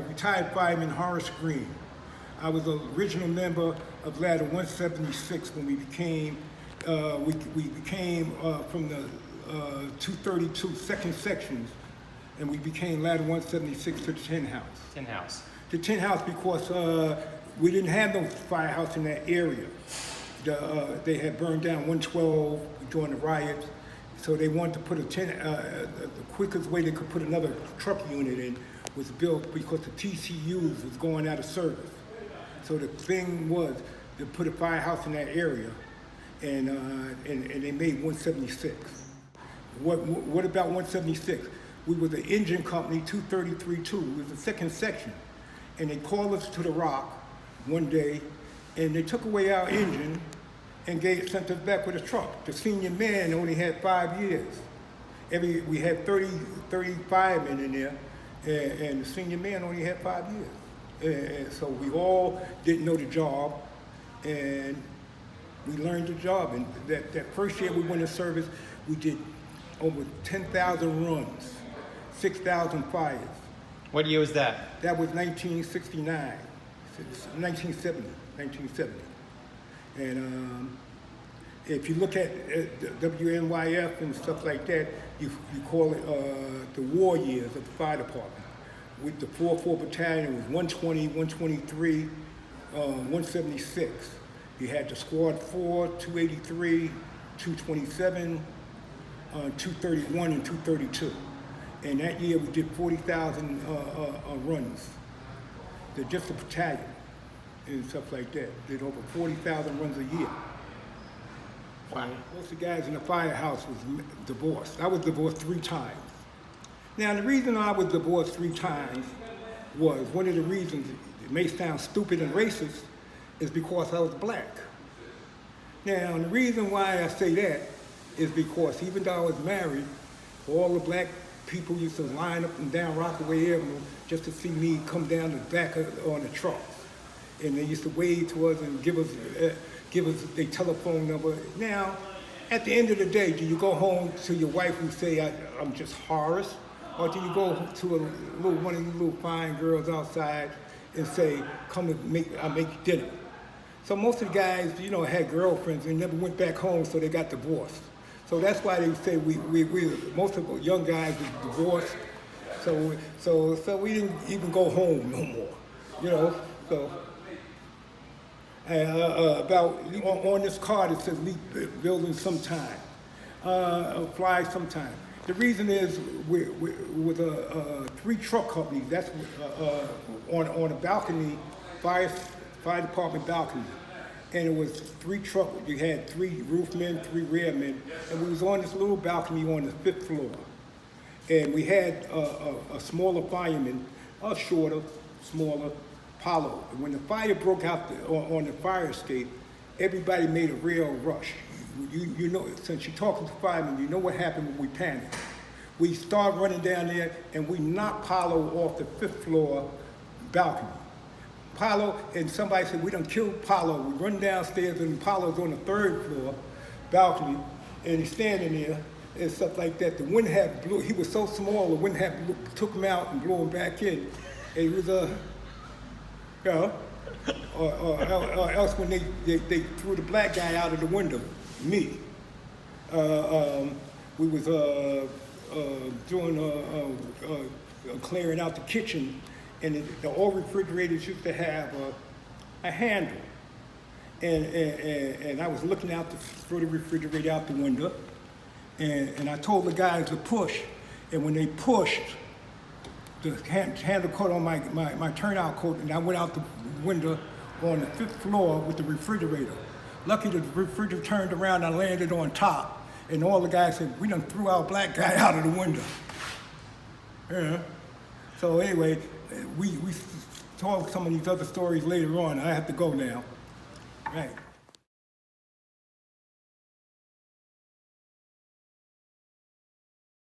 retired fireman Horace Green. I was the original member of Ladder 176 when we became from the 232 second sections, and we became Ladder 176 to the Tinhouse. Tinhouse. The Tinhouse because we didn't have no firehouse in that area. They had burned down 112 during the riots, so they wanted to put the quickest way they could put another truck unit in was built because the TCUs was going out of service. So the thing was to put a firehouse in that area, and they made 176. What about 176? We were the engine company, 233-2. We was the second section, and they called us to the Rock one day, and they took away our engine and sent us back with a truck. The senior man only had 5 years. We had 35 in there, and the senior man only had 5 years. And so we all didn't know the job, and we learned the job. And that first year we went in service, we did over 10,000 runs, 6,000 fires. What year was that? That was 1969, 1970. And if you look at WNYF and stuff like that, you call it the war years of the fire department. With the 4-4 battalion, it was 120, 123, 176. You had the squad 4, 283, 227, 231, and 232. And that year we did 40,000 runs. Just a battalion and stuff like that. Did over 40,000 runs a year. Wow. Most of the guys in the firehouse was divorced. I was divorced 3 times. Now, the reason I was divorced 3 times was, one of the reasons, it may sound stupid and racist, is because I was black. Now, the reason why I say that is because even though I was married, all the black people used to line up and down Rockaway Avenue just to see me come down the back on the truck. And they used to wave to us and give us their telephone number. Now, at the end of the day, do you go home to your wife and say, I'm just Horace? Or do you go to one of these little fine girls outside and say, come and I'll make you dinner? So most of the guys, had girlfriends and never went back home, so they got divorced. So that's why they say most of the young guys was divorced. So we didn't even go home no more, So about on this card it says leave building sometime, fly sometime. The reason is with 3 truck companies. That's on a balcony, fire department balcony, and it was 3 truck. You had 3 roofmen, 3 rearmen, and we was on this little balcony on the 5th floor. And we had a smaller fireman, shorter, smaller, Apollo. And when the fire broke out on the fire escape, everybody made a real rush. You know, since you're talking to firemen, you know what happened when we panicked. We start running down there and we knocked Paulo off the 5th floor balcony. Paulo, and somebody said, we done killed Paulo. We run downstairs and Paulo's on the 3rd floor balcony, and he's standing there and stuff like that. The wind had blew, he was so small, the wind had took him out and blew him back in. And he was or else when they threw the black guy out of the window, me. We was doing clearing out the kitchen, and the old refrigerators used to have a handle, and I was looking out through the refrigerator out the window, and I told the guys to push, and when they pushed, the handle caught on my turnout coat, and I went out the window on the 5th floor with the refrigerator. Lucky the refrigerator turned around, I landed on top, and all the guys said, we done threw our black guy out of the window. Yeah. So anyway, we talk some of these other stories later on. I have to go now. Right.